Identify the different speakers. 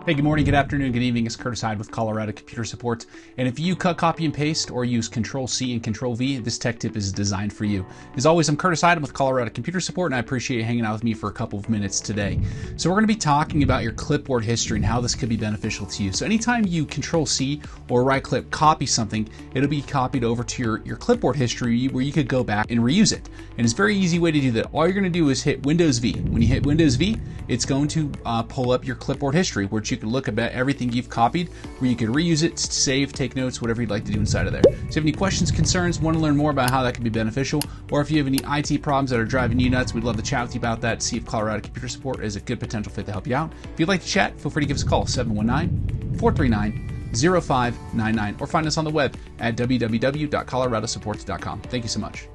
Speaker 1: Hey, good morning, good afternoon, good evening. It's Curtis Hyde with Colorado Computer Support. And if you cut, copy, and paste or use Control-C and Control-V, this tech tip is designed for you. As always, I'm Curtis Hyde with Colorado Computer Support, and I appreciate you hanging out with me for a couple of minutes today. So we're going to be talking about your clipboard history and how this could be beneficial to you. So anytime you Control-C or right-click copy something, it'll be copied over to your clipboard history where you could go back and reuse it. And it's a very easy way to do that. All you're going to do is hit Windows V. When you hit Windows V, it's going to pull up your clipboard history, which you can look at everything you've copied, where you can reuse it, save, take notes, whatever you'd like to do inside of there. So if you have any questions, concerns, want to learn more about how that can be beneficial, or if you have any IT problems that are driving you nuts, we'd love to chat with you about that, see if Colorado Computer Support is a good potential fit to help you out. If you'd like to chat, feel free to give us a call, 719-439-0599, or find us on the web at www.coloradosupports.com. Thank you so much.